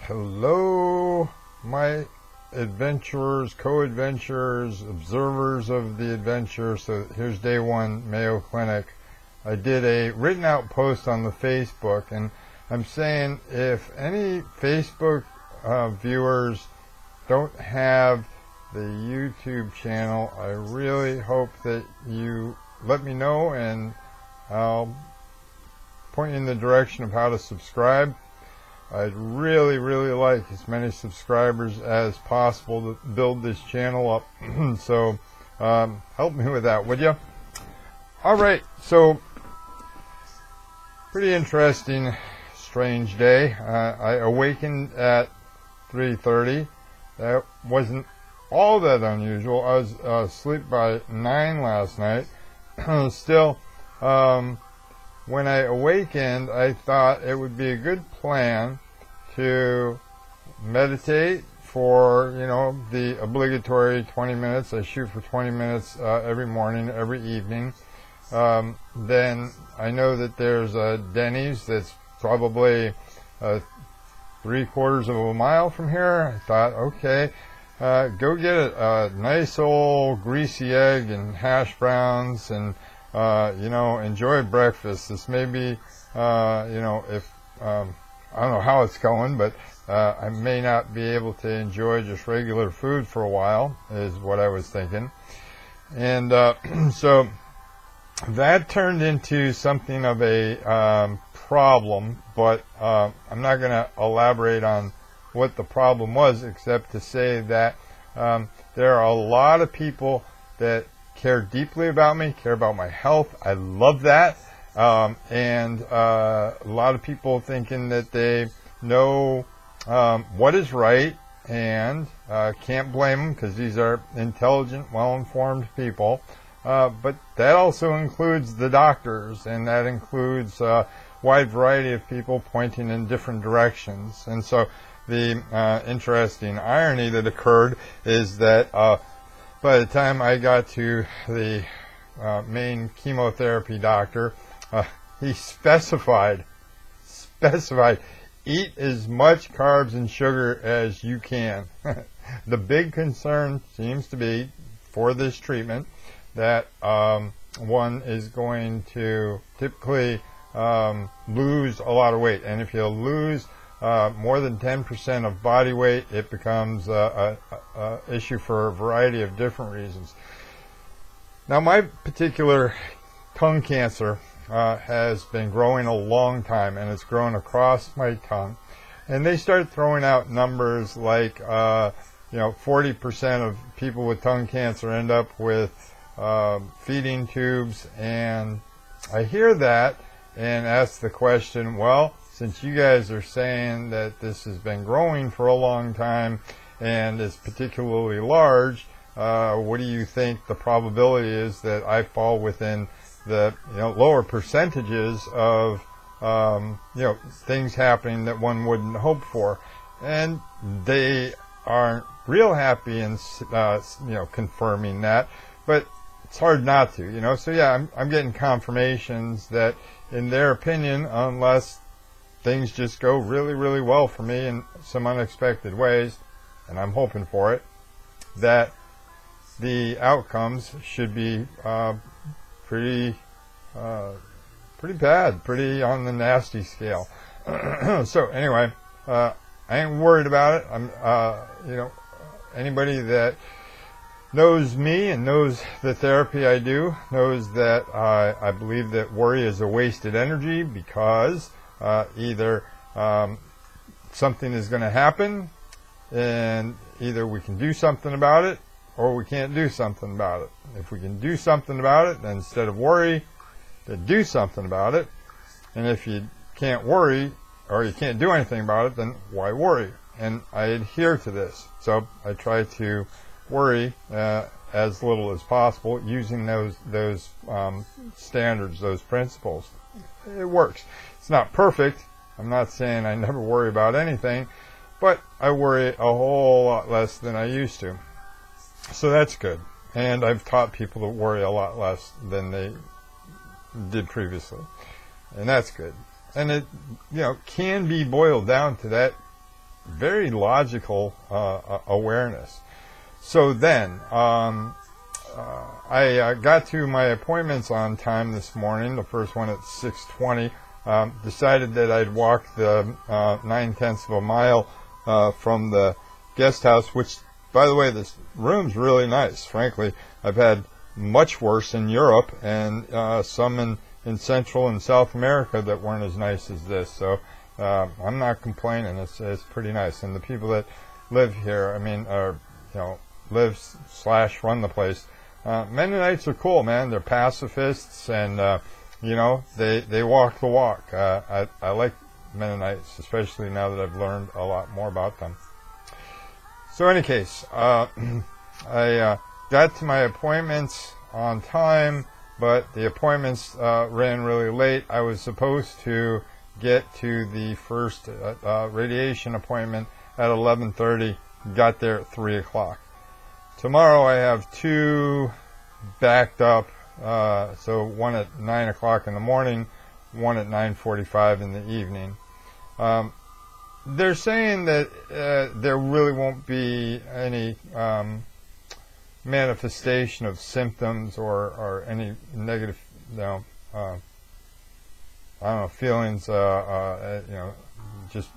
Hello, my adventurers, co-adventurers, observers of the adventure. So here's day one, Mayo Clinic. I did a written out post on the Facebook, and I'm saying if any Facebook viewers don't have the YouTube channel, I really hope that you let me know, and I'll point you in the direction of how to subscribe. I'd really like as many subscribers as possible to build this channel up. So help me with that, would you? Alright, so pretty interesting, strange day. I awakened at 3:30. That wasn't all that unusual. I was asleep by 9 last night. Still, when I awakened, I thought it would be a good plan to meditate for, the obligatory 20 minutes. I shoot for 20 minutes every morning, every evening. Then I know that there's a Denny's that's probably 3/4 of a mile from here. I thought, okay, go get a nice old greasy egg and hash browns and enjoy breakfast. This may be, if, I don't know how it's going, but I may not be able to enjoy just regular food for a while, is what I was thinking. And so that turned into something of a problem, but I'm not going to elaborate on what the problem was, except to say that there are a lot of people that care deeply about me, care about my health. I love that. And a lot of people thinking that they know what is right, and can't blame them because these are intelligent, well-informed people. But that also includes the doctors, and that includes a wide variety of people pointing in different directions. And so the interesting irony that occurred is that by the time I got to the main chemotherapy doctor, he specified, eat as much carbs and sugar as you can. The big concern seems to be for this treatment that one is going to typically lose a lot of weight. And if you lose more than 10% of body weight, it becomes a issue for a variety of different reasons. Now, my particular tongue cancer has been growing a long time, and it's grown across my tongue. And they start throwing out numbers like 40% of people with tongue cancer end up with feeding tubes. And I hear that and ask the question, well, since you guys are saying that this has been growing for a long time and is particularly large, what do you think the probability is that I fall within the lower percentages of things happening that one wouldn't hope for? And they aren't real happy in confirming that, but it's hard not to, so yeah, I'm getting confirmations that in their opinion, unless things just go really well for me in some unexpected ways, and I'm hoping for it, that the outcomes should be pretty bad, pretty on the nasty scale. So anyway, I ain't worried about it. I'm anybody that knows me and knows the therapy I do knows that I believe that worry is a wasted energy, because either something is going to happen, and either we can do something about it or we can't do something about it. If we can do something about it, then instead of worry, then do something about it. And if you can't worry or you can't do anything about it, then why worry? And I adhere to this. So I try to worry as little as possible using those standards, those principles. It works. It's not perfect. I'm not saying I never worry about anything, but I worry a whole lot less than I used to. So that's good. And I've taught people to worry a lot less than they did previously. And that's good. And it, can be boiled down to that very logical awareness. So then, I got to my appointments on time this morning, the first one at 6:20. Decided that I'd walk the 9/10 of a mile from the guest house, which, by the way, this room's really nice. Frankly, I've had much worse in Europe and some in Central and South America that weren't as nice as this. So I'm not complaining. It's pretty nice. And the people that live here, I mean, live/run the place. Mennonites are cool, man. They're pacifists, and they walk the walk. I like Mennonites, especially now that I've learned a lot more about them. So, in any case, I got to my appointments on time, but the appointments ran really late. I was supposed to get to the first radiation appointment at 11:30. Got there at 3 o'clock. Tomorrow I have two backed up, so one at 9 o'clock in the morning, one at 9:45 in the evening. They're saying that there really won't be any manifestation of symptoms or any negative, feelings, just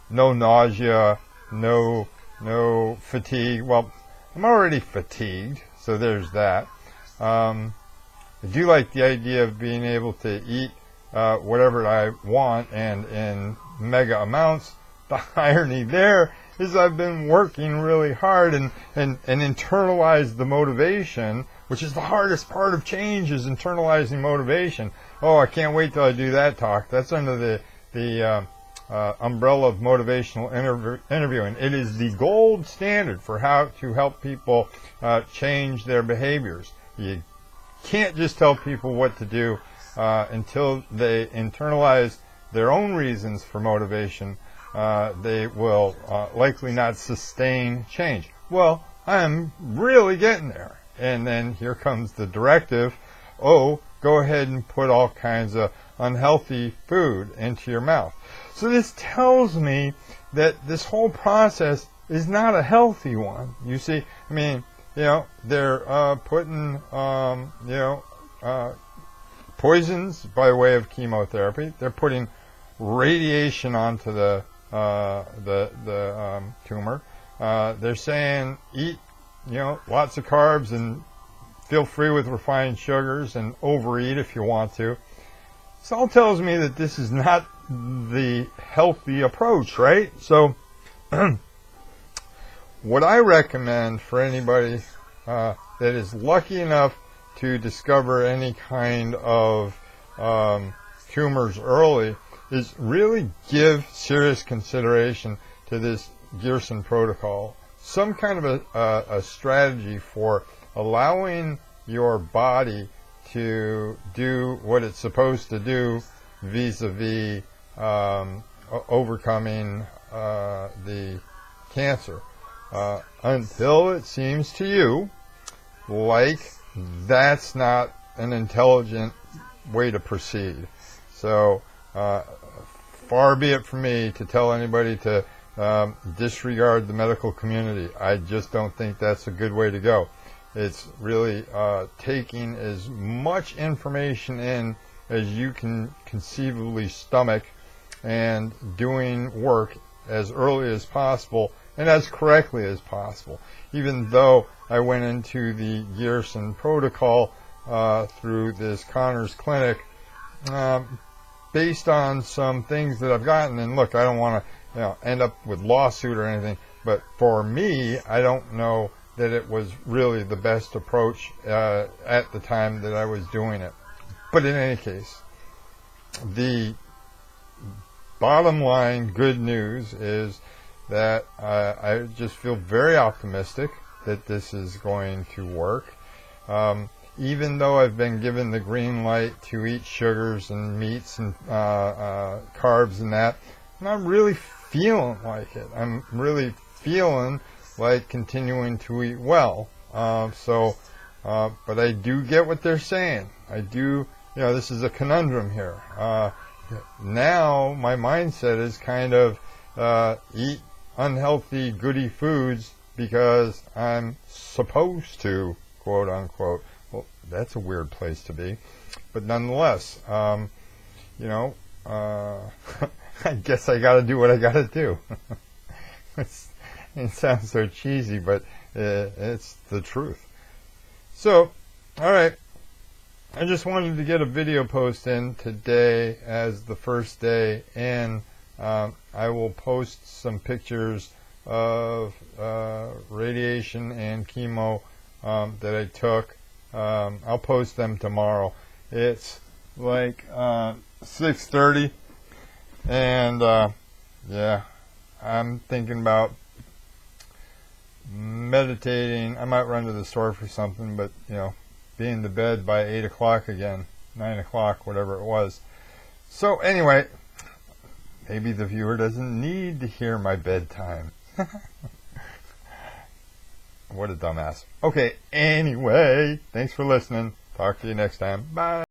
no nausea, no fatigue. Well, I'm already fatigued, so there's that. I do like the idea of being able to eat whatever I want and in mega amounts. The irony there is I've been working really hard and internalized the motivation, which is the hardest part of change, is internalizing motivation. Oh, I can't wait till I do that talk. That's under the umbrella of motivational interviewing. It is the gold standard for how to help people change their behaviors. You can't just tell people what to do until they internalize their own reasons for motivation. They will likely not sustain change. Well, I'm really getting there. And then here comes the directive, go ahead and put all kinds of unhealthy food into your mouth. So this tells me that this whole process is not a healthy one. You see, I mean, they're putting, poisons by way of chemotherapy. They're putting radiation onto the tumor. They're saying eat, lots of carbs and feel free with refined sugars and overeat if you want to. This all tells me that this is not the healthy approach, right? So what I recommend for anybody that is lucky enough to discover any kind of tumors early is really give serious consideration to this Gerson protocol. Some kind of a strategy for allowing your body to do what it's supposed to do vis-a-vis overcoming the cancer, until it seems to you like that's not an intelligent way to proceed. So far be it from me to tell anybody to disregard the medical community. I just don't think that's a good way to go. It's really taking as much information in as you can conceivably stomach and doing work as early as possible and as correctly as possible. Even though I went into the Gerson protocol through this Connors clinic based on some things that I've gotten, and look, I don't want to end up with lawsuit or anything, but for me, I don't know that it was really the best approach at the time that I was doing it. But in any case, the bottom line good news is that I just feel very optimistic that this is going to work. Even though I've been given the green light to eat sugars and meats and carbs and that, I'm not really feeling like it. I'm really feeling like continuing to eat well. But I do get what they're saying. I do, this is a conundrum here. Now my mindset is kind of, eat unhealthy goody foods because I'm supposed to, quote unquote. Well, that's a weird place to be, but nonetheless, you know, I guess I gotta do what I gotta do. It sounds so cheesy, but it's the truth. So, alright, I just wanted to get a video post in today as the first day, and I will post some pictures of radiation and chemo that I took. I'll post them tomorrow. It's like 6:30, and yeah, I'm thinking about meditating. I might run to the store for something, but you know, be in the bed by 8 o'clock again, 9 o'clock, whatever it was. So anyway, maybe the viewer doesn't need to hear my bedtime. What a dumbass. Okay, anyway, thanks for listening. Talk to you next time. Bye.